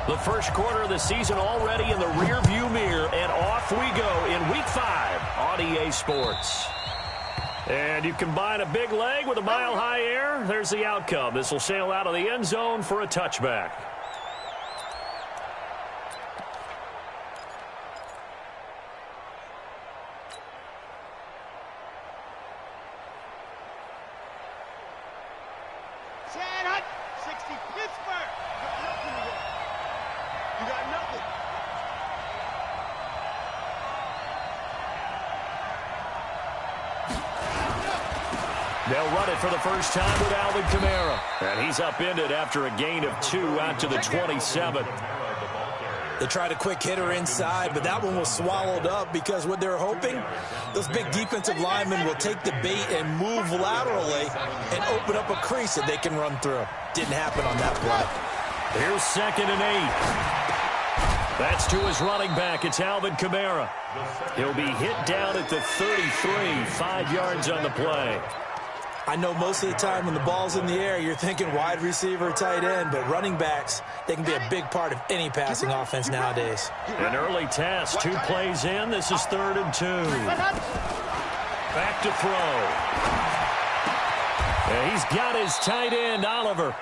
The first quarter of the season already in the rearview mirror, and off we go in Week 5 on EA Sports. And you combine a big leg with a mile-high air, there's the outcome. This will sail out of the end zone for a touchback. They'll run it for the first time with Alvin Kamara. And he's upended after a gain of 2 out to the 27. They tried a quick hitter inside, but that one was swallowed up because what they're hoping, those big defensive linemen will take the bait and move laterally and open up a crease that they can run through. Didn't happen on that play. Here's 2nd and 8. That's to his running back. It's Alvin Kamara. He'll be hit down at the 33, 5 yards on the play. I know most of the time when the ball's in the air, you're thinking wide receiver, tight end, but running backs, they can be a big part of any passing offense nowadays. An early task, 2 plays in. This is 3rd and 2. Back to throw. And he's got his tight end, Oliver.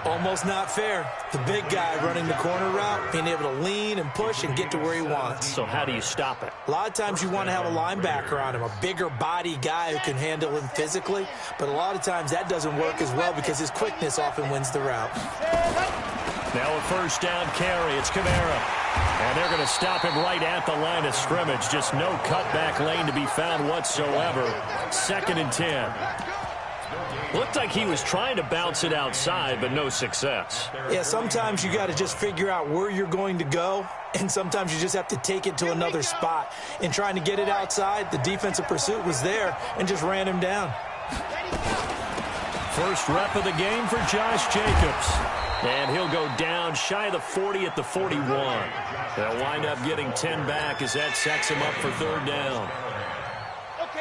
Almost not fair. The big guy running the corner route, being able to lean and push and get to where he wants. So how do you stop it? A lot of times you want to have a linebacker on him, a bigger body guy who can handle him physically, but a lot of times that doesn't work as well because his quickness often wins the route. Now a first down carry. It's Kamara. And they're going to stop him right at the line of scrimmage. Just no cutback lane to be found whatsoever. 2nd and 10. Looked like he was trying to bounce it outside, but no success. Yeah, sometimes you got to just figure out where you're going to go, and sometimes you just have to take it to another spot. In trying to get it outside, the defensive pursuit was there and just ran him down. First rep of the game for Josh Jacobs. And he'll go down shy of the 40 at the 41. They'll wind up getting 10 back as that sets him up for 3rd down.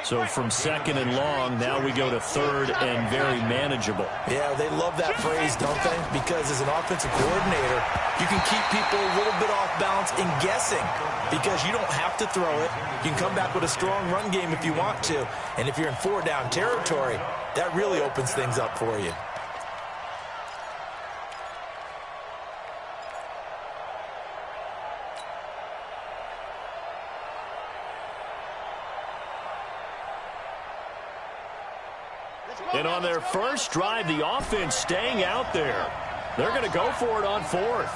So from 2nd and long, now we go to 3rd and very manageable. Yeah, they love that phrase, don't they? Because as an offensive coordinator, you can keep people a little bit off balance and guessing because you don't have to throw it. You can come back with a strong run game if you want to. And if you're in 4-down territory, that really opens things up for you. And on their first drive, the offense staying out there. They're going to go for it on 4th.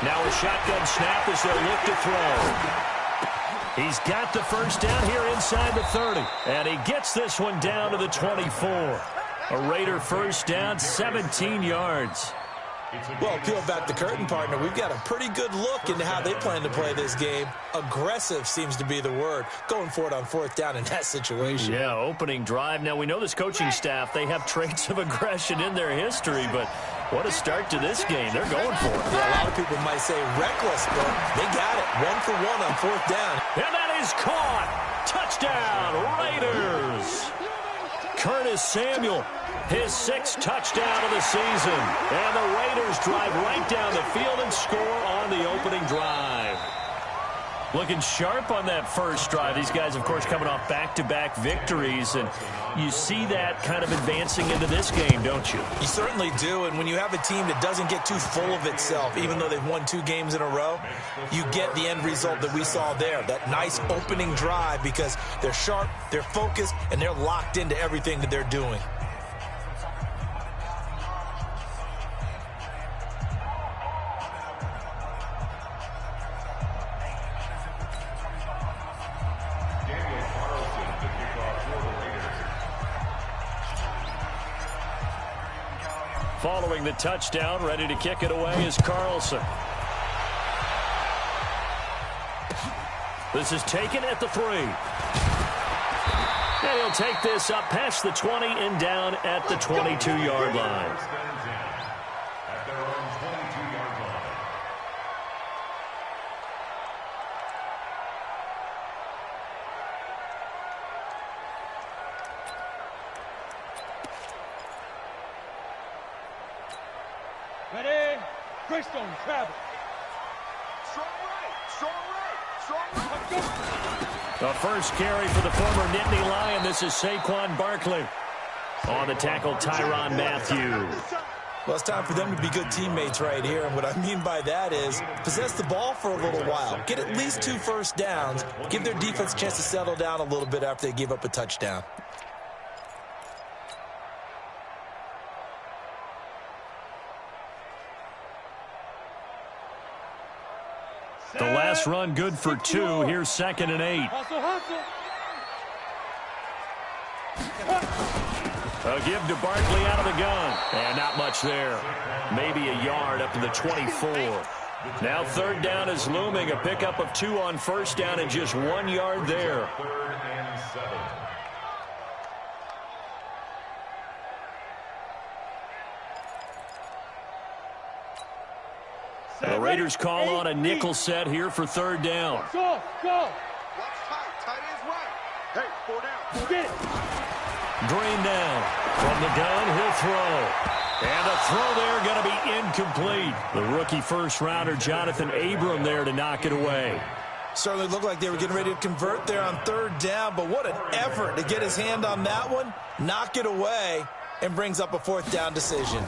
Now a shotgun snap as they look to throw. He's got the first down here inside the 30. And he gets this one down to the 24. A Raider first down, 17 yards. Well, peel back the curtain, partner. We've got a pretty good look into how they plan to play this game. Aggressive seems to be the word. Going for it on 4th down in that situation. Yeah, opening drive. Now, we know this coaching staff, they have traits of aggression in their history, but what a start to this game. They're going for it. Yeah, a lot of people might say reckless, but they got it. 1 for 1 on 4th down. And that is caught. Touchdown, Raiders. Curtis Samuel, his 6th touchdown of the season. And the Raiders drive right down the field and score on the opening drive. Looking sharp on that first drive. These guys, of course, coming off back-to-back victories. And you see that kind of advancing into this game, don't you? You certainly do. And when you have a team that doesn't get too full of itself, even though they've won 2 games in a row, you get the end result that we saw there. That nice opening drive because they're sharp, they're focused, and they're locked into everything that they're doing. Following the touchdown, ready to kick it away is Carlson. This is taken at the 3. And he'll take this up past the 20 and down at the 22-yard line. Greystone, travel. Strong right. The first carry for the former Nittany Lion. This is Saquon Barkley. On the tackle, Tyrann Mathieu. Well, it's time for them to be good teammates right here. And what I mean by that is possess the ball for a little while. Get at least 2 first downs. Give their defense a chance to settle down a little bit after they give up a touchdown. The last run good for 2. Here's 2nd and 8. A give to Barkley out of the gun. And not much there. Maybe a yard up to the 24. Now 3rd down is looming. A pickup of 2 on 1st down and just 1 yard there. The Raiders call on a nickel set here for 3rd down. Go. Watch tight. Tight is right. Hey, 4 down. Get it. Green down. From the gun, he'll throw. And the throw there going to be incomplete. The rookie first-rounder, Jonathan Abram, there to knock it away. Certainly looked like they were getting ready to convert there on 3rd down, but what an effort to get his hand on that one, knock it away, and brings up a 4th down decision.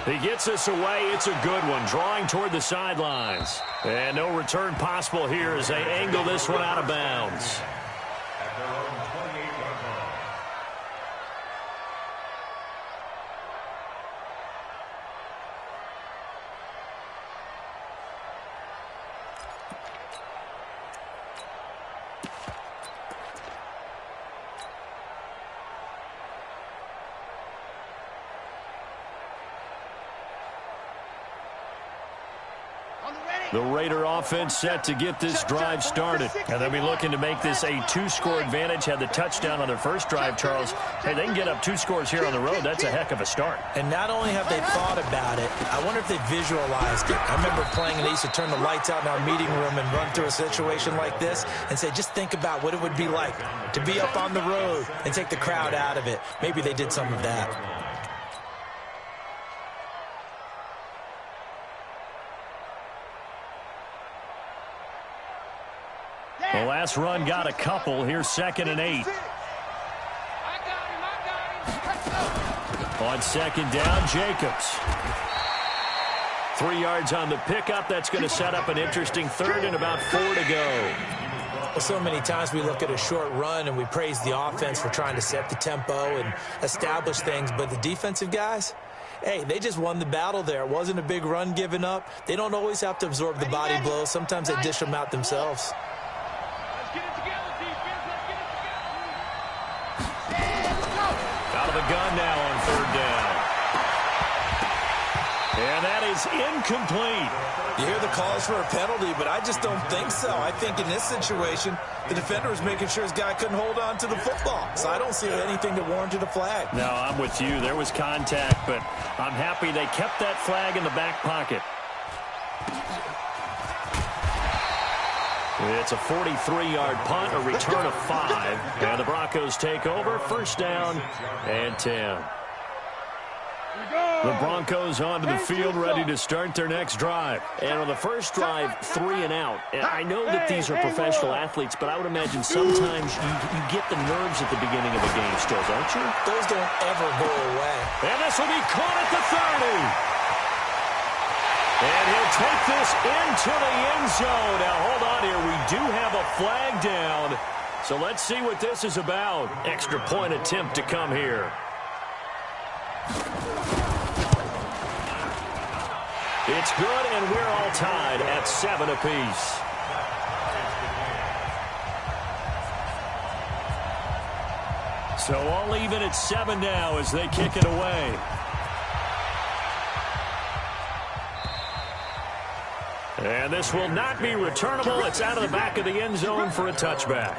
He gets this away. It's a good one, drawing toward the sidelines. And no return possible here as they angle this one out of bounds. The Raider offense set to get this drive started. And they'll be looking to make this a 2-score advantage. Had the touchdown on their first drive, Charles. Hey, they can get up 2 scores here on the road. That's a heck of a start. And not only have they thought about it, I wonder if they visualized it. I remember playing and they used to turn the lights out in our meeting room and run through a situation like this and say, just think about what it would be like to be up on the road and take the crowd out of it. Maybe they did some of that. The last run got a couple. Here's 2nd and 8. On 2nd down, Jacobs. 3 yards on the pickup. That's going to set up an interesting 3rd and about 4 to go. Well, so many times we look at a short run and we praise the offense for trying to set the tempo and establish things, but the defensive guys, hey, they just won the battle there. It wasn't a big run given up. They don't always have to absorb the body blows. Sometimes they dish them out themselves. Out of the gun now on 3rd down. And that is incomplete. You hear the calls for a penalty, but I just don't think so. I think in this situation, the defender was making sure his guy couldn't hold on to the football. So I don't see anything that warranted a flag. No, I'm with you. There was contact, but I'm happy they kept that flag in the back pocket. It's a 43-yard punt, a return of 5. And the Broncos take over. 1st down and 10. The Broncos onto the field, ready to start their next drive. And on the first drive, 3 and out. And I know that these are professional athletes, but I would imagine sometimes you get the nerves at the beginning of a game still, don't you? Those don't ever go away. And this will be caught at the 30. And he'll take this into the end zone. Now, hold on here. We do have a flag down. So let's see what this is about. Extra point attempt to come here. It's good, and we're all tied at 7 apiece. So all even at 7 now as they kick it away. And this will not be returnable. It's out of the back of the end zone for a touchback.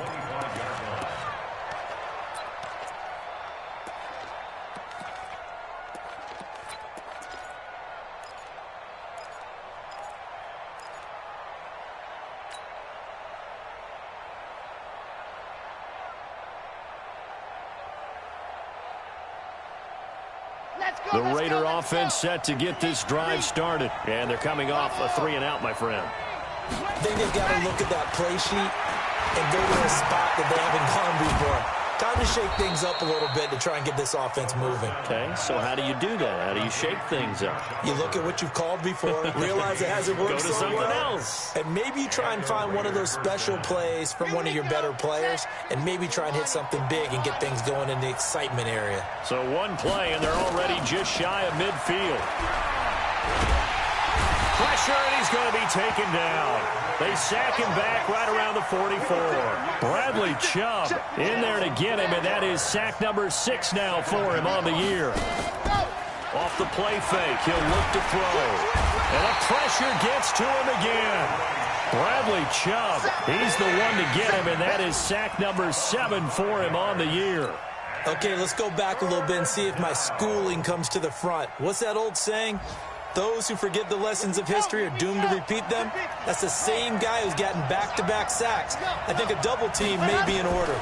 The Raider offense set to get this drive started. And they're coming off a 3-and-out, my friend. I think they've got to look at that play sheet and go to a spot that they haven't gone before. Time to shake things up a little bit to try and get this offense moving. Okay, so how do you do that? How do you shake things up? You look at what you've called before, realize it hasn't worked so so well, else. And maybe you try and find one of those special plays from one of your better players, and maybe try and hit something big and get things going in the excitement area. So one play, and they're already just shy of midfield. Pressure, and he's going to be taken down. They sack him back right around the 44. Bradley Chubb in there to get him, and that is sack number 6 now for him on the year. Off the play fake, he'll look to throw. And the pressure gets to him again. Bradley Chubb, he's the one to get him, and that is sack number 7 for him on the year. Okay, let's go back a little bit and see if my schooling comes to the front. What's that old saying? Those who forget the lessons of history are doomed to repeat them. That's the same guy who's gotten back-to-back sacks. I think a double team may be in order.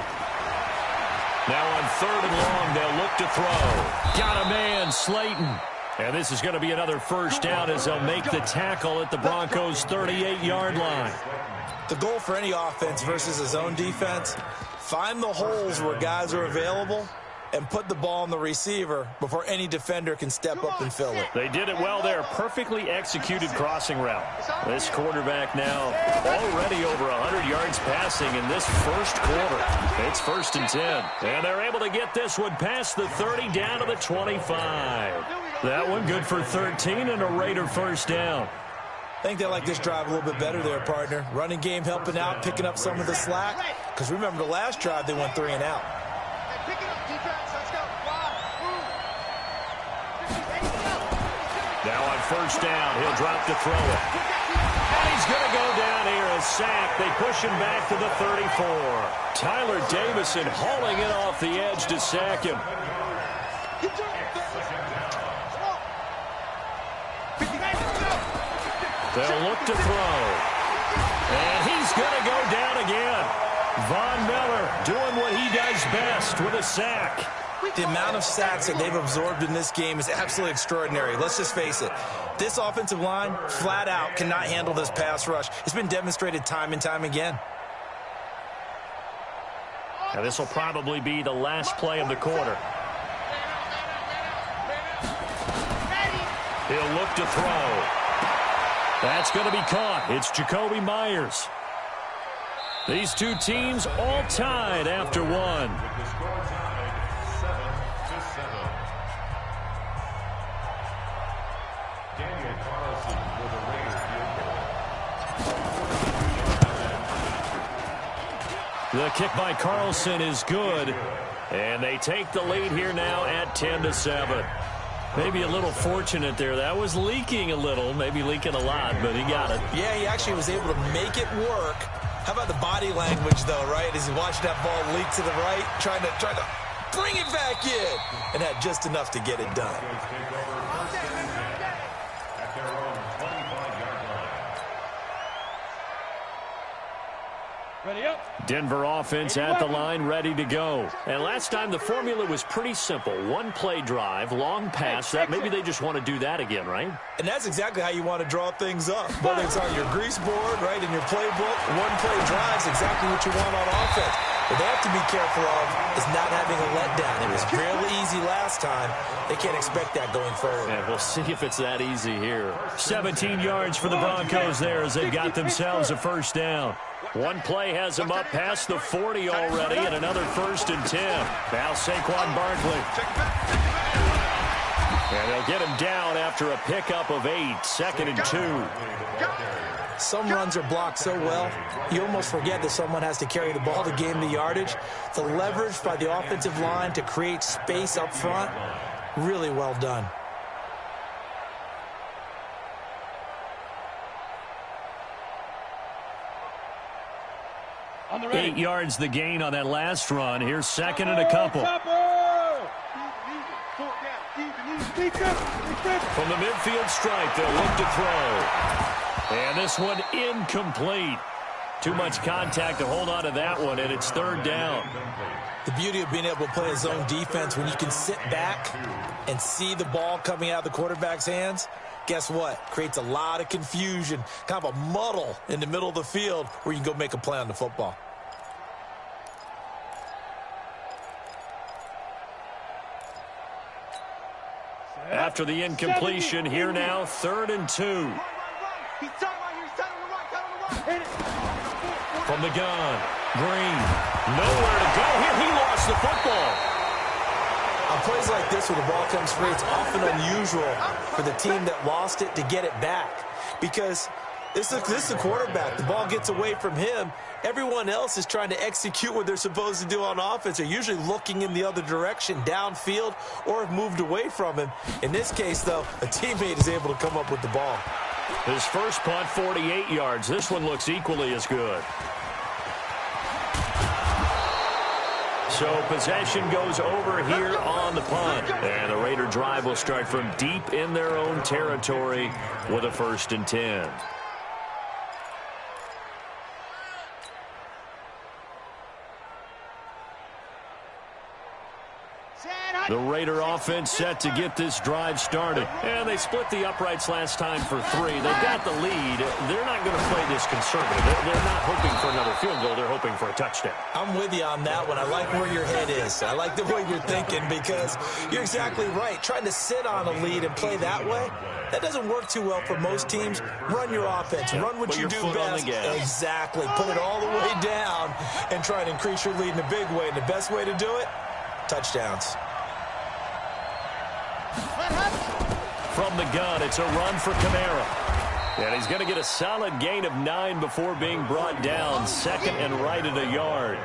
Now on 3rd and long, they'll look to throw. Got a man, Slayton. And this is going to be another first down as they'll make the tackle at the Broncos' 38-yard line. The goal for any offense versus a zone defense, find the holes where guys are available and put the ball on the receiver before any defender can step up and fill it. They did it well there. Perfectly executed crossing route. This quarterback now already over 100 yards passing in this first quarter. It's 1st and 10. And they're able to get this one past the 30 down to the 25. That one good for 13 and a Raider first down. I think they like this drive a little bit better there, partner. Running game helping out, picking up some of the slack. Because remember the last drive, they went 3 and out. Now on first down, he'll drop to throw it. And he's going to go down here, a sack. They push him back to the 34. Tyler Davison hauling it off the edge to sack him. They'll look to throw. And he's going to go down again. Von Miller doing what he does best with a sack. The amount of sacks that they've absorbed in this game is absolutely extraordinary. Let's just face it. This offensive line, flat out, cannot handle this pass rush. It's been demonstrated time and time again. Now this will probably be the last play of the quarter. He'll look to throw. That's going to be caught. It's Jacoby Myers. These two teams all tied after one. The kick by Carlson is good, and they take the lead here now at 10-7. Maybe a little fortunate there. That was leaking a little, maybe leaking a lot, but he got it. Yeah, he actually was able to make it work. How about the body language, though, right? As he watched that ball leak to the right, trying to bring it back in, and had just enough to get it done. Ready up. Denver offense at the line, ready to go. And last time the formula was pretty simple. One play drive, long pass. That maybe they just want to do that again, right? And that's exactly how you want to draw things up. Whether it's on your grease board, right, in your playbook, one play drive is exactly what you want on offense. What they have to be careful of is not having a letdown. It was fairly easy last time. They can't expect that going forward. And we'll see if it's that easy here. 17 yards for the Broncos there as they've got themselves a first down. One play has them up past the 40 already, and another 1st and 10. Now Saquon Barkley. And they'll get him down after a pickup of 8, 2nd and 2. Some runs are blocked so well, you almost forget that someone has to carry the ball to gain the yardage. The leverage by the offensive line to create space up front, really well done. On the 8 yards the gain on that last run. Here's 2nd and a couple. From the midfield stripe, they'll look to throw. And this one incomplete. Too much contact to hold on to that one, and it's third down. The beauty of being able to play a zone defense when you can sit back and see the ball coming out of the quarterback's hands, guess what? Creates a lot of confusion, kind of a muddle in the middle of the field where you can go make a play on the football. After the incompletion, here now, 3rd and 2. From the gun, Green, nowhere to go here. He lost the football. On plays like this where the ball comes free, it's often unusual for the team that lost it to get it back. Because this is a quarterback. The ball gets away from him. Everyone else is trying to execute what they're supposed to do on offense. They're usually looking in the other direction, downfield, or have moved away from him. In this case, though, a teammate is able to come up with the ball. His first punt, 48 yards. This one looks equally as good. So possession goes over here on the punt. And the Raider drive will start from deep in their own territory with a 1st and 10. The Raider offense set to get this drive started. And they split the uprights last time for 3. They've got the lead. They're not going to play this conservative. They're not hoping for another field goal. They're hoping for a touchdown. I'm with you on that one. I like where your head is. I like the way you're thinking because you're exactly right. Trying to sit on a lead and play that way, that doesn't work too well for most teams. Run your offense. Run what you do best. Exactly. Put it all the way down and try and increase your lead in a big way. And the best way to do it, touchdowns. From the gun, it's a run for Kamara. And he's going to get a solid gain of 9 before being brought down. 2nd and right at a yard.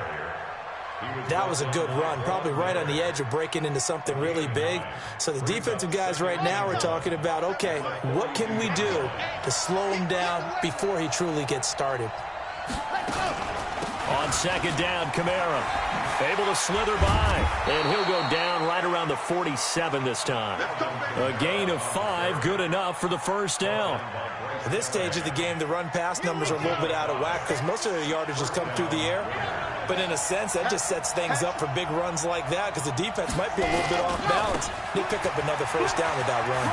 That was a good run, probably right on the edge of breaking into something really big. So the defensive guys right now are talking about, okay, what can we do to slow him down before he truly gets started? On 2nd down, Kamara able to slither by, and he'll go down right around the 47 this time. A gain of 5, good enough for the 1st down. At this stage of the game, the run-pass numbers are a little bit out of whack because most of their yardage has come through the air. But in a sense, that just sets things up for big runs like that because the defense might be a little bit off balance. They pick up another 1st down with that run.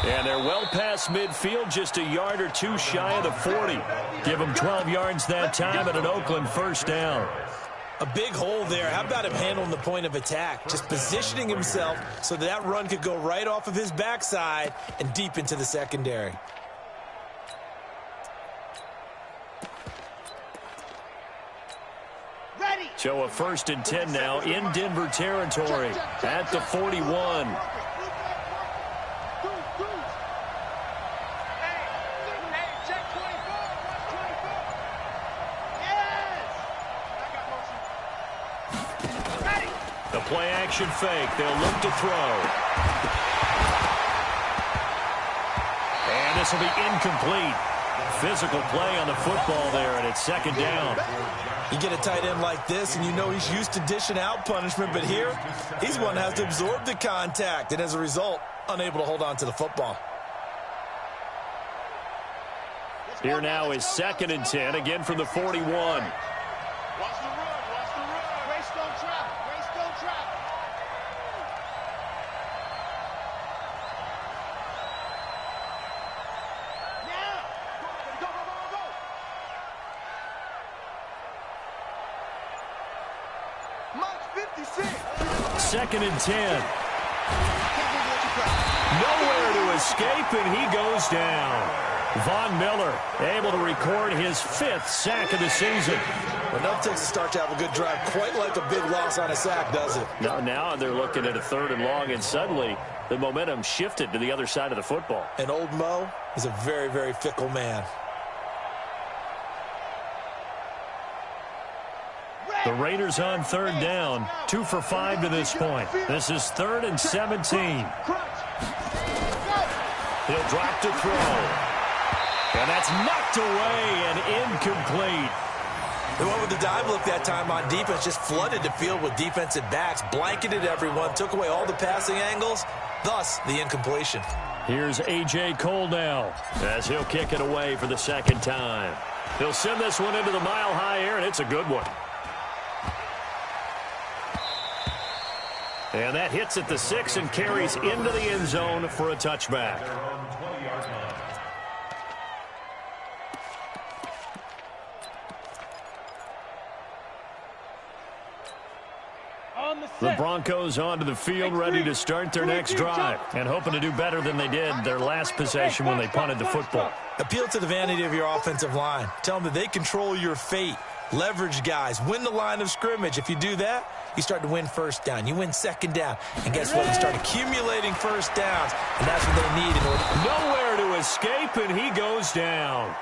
And they're well past midfield, just a yard or 2 shy of the 40. Give them 12 yards that time at an Oakland 1st down. A big hole there. How about him handling the point of attack? Just positioning himself so that run could go right off of his backside and deep into the secondary. So a 1st and 10 now in Denver territory at the 41. The play action fake. They'll look to throw. And this will be incomplete. Physical play on the football there, and it's 2nd down. You get a tight end like this, and you know he's used to dishing out punishment, but here, he's one that has to absorb the contact, and as a result, unable to hold on to the football. Here now is 2nd and 10, again from the 41. Second and 10. Nowhere to escape, and he goes down. Von Miller able to record his 5th sack of the season. Well, enough takes to start to have a good drive. Quite like a big loss on a sack, does it? Now they're looking at a 3rd and long, and suddenly the momentum shifted to the other side of the football. And old Mo is a very, very fickle man. The Raiders on 3rd down, 2 for 5 to this point. This is 3rd and 17. He'll drop to throw. And that's knocked away and incomplete. They went with the dive look that time on defense, just flooded the field with defensive backs, blanketed everyone, took away all the passing angles, thus the incompletion. Here's A.J. Cole now as he'll kick it away for the second time. He'll send this one into the mile-high air, and it's a good one. And that hits at the 6 and carries into the end zone for a touchback. The Broncos onto the field, ready to start their next drive, and hoping to do better than they did their last possession when they punted the football. Appeal to the vanity of your offensive line. Tell them that they control your fate. Leverage guys. Win the line of scrimmage. If you do that, you start to win first down. You win second down. And guess what? You start accumulating first downs. And that's what they need in order. Nowhere to escape, and he goes down.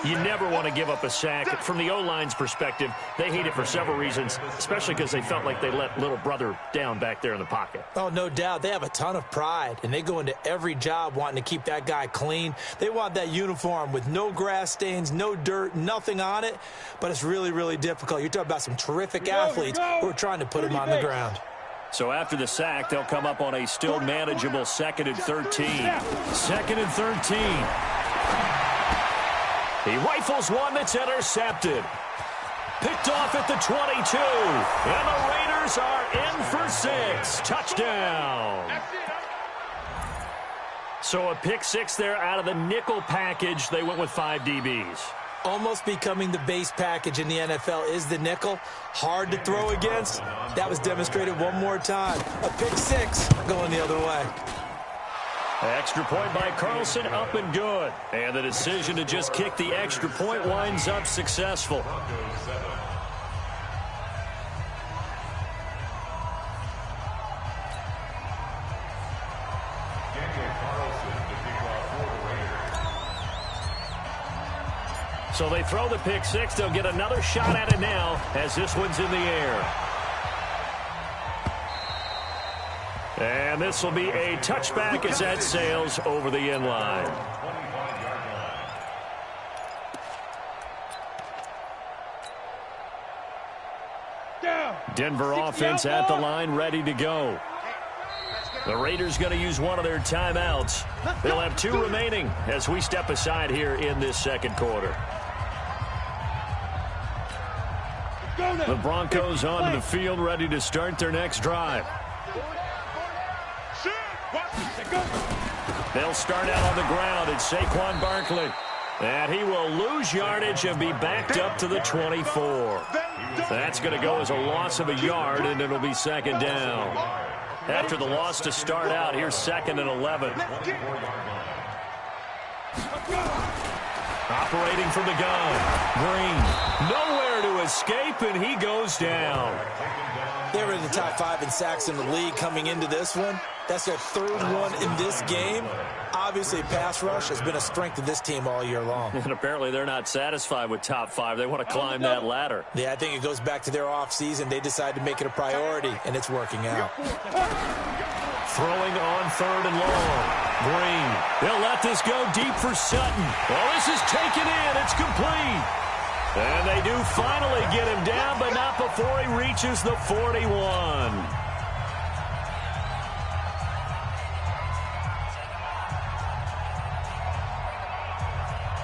You never want to give up a sack. From the O-line's perspective, they hate it for several reasons, especially because they felt like they let little brother down back there in the pocket. Oh, no doubt. They have a ton of pride, and they go into every job wanting to keep that guy clean. They want that uniform with no grass stains, no dirt, nothing on it. But it's really, really difficult. You're talking about some terrific athletes who are trying to put him on the ground. So after the sack, they'll come up on a still manageable 2nd and 13. 2nd and 13. He rifles one that's intercepted. Picked off at the 22. And the Raiders are in for 6. Touchdown. So a pick 6 there out of the nickel package. They went with 5 DBs. Almost becoming the base package in the NFL is the nickel. Hard to throw against. That was demonstrated one more time. A pick 6 going the other way. Extra point by Carlson, up and good. And the decision to just kick the extra point winds up successful. So they throw the pick 6. They'll get another shot at it now as this one's in the air. And this will be a touchback as that sails over the end line. Denver offense at the line, ready to go. The Raiders going to use one of their timeouts. They'll have 2 remaining as we step aside here in this second quarter. The Broncos onto the field, ready to start their next drive. They'll start out on the ground. It's Saquon Barkley. And he will lose yardage and be backed up to the 24. That's going to go as a loss of a yard, and it'll be 2nd down. After the loss to start out, here's 2nd and 11. Operating from the gun. Green. Nowhere to escape, and he goes down. They were in the top 5 in sacks in the league coming into this one. That's their 3rd one in this game. Obviously, pass rush has been a strength of this team all year long. And apparently they're not satisfied with top 5. They want to climb that ladder. Yeah, I think it goes back to their offseason. They decided to make it a priority, and it's working out. Throwing on 3rd and long. Green. They'll let this go deep for Sutton. Well, this is taken in. It's complete. And they do finally get him down, but not before he reaches the 41.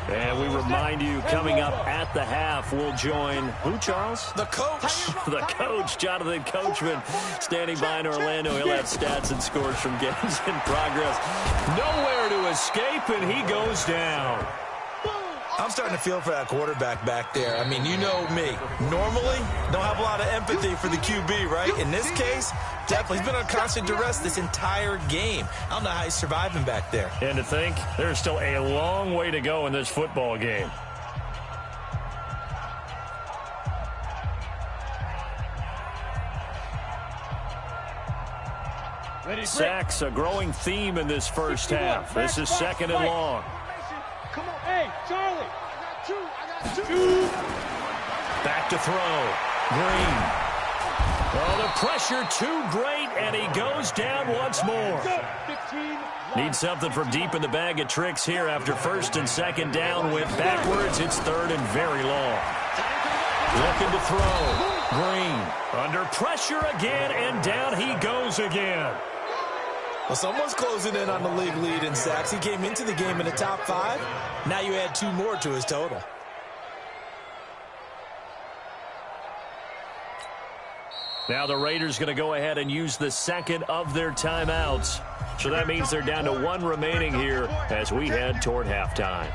And we remind you, coming up at the half, we'll join, who, Charles? The coach. The coach, Jonathan Coachman, standing by in Orlando. He'll have stats and scores from games in progress. Nowhere to escape, and he goes down. I'm starting to feel for that quarterback back there. I mean, you know me. Normally, don't have a lot of empathy for the QB, right? In this case, definitely. He's been on constant duress this entire game. I don't know how he's surviving back there. And to think, there's still a long way to go in this football game. Sacks, a growing theme in this first half. This is 2nd and long. Come on, hey, Charlie. I got two. Back to throw. Green. Oh, the pressure too great, and he goes down once more. Need something from deep in the bag of tricks here after 1st and 2nd down. Went backwards. It's 3rd and very long. Looking to throw. Green. Under pressure again, and down he goes again. Well, someone's closing in on the league lead in sacks. He came into the game in the top 5. Now you add 2 more to his total. Now the Raiders going to go ahead and use the second of their timeouts. So that means they're down to 1 remaining here as we head toward halftime.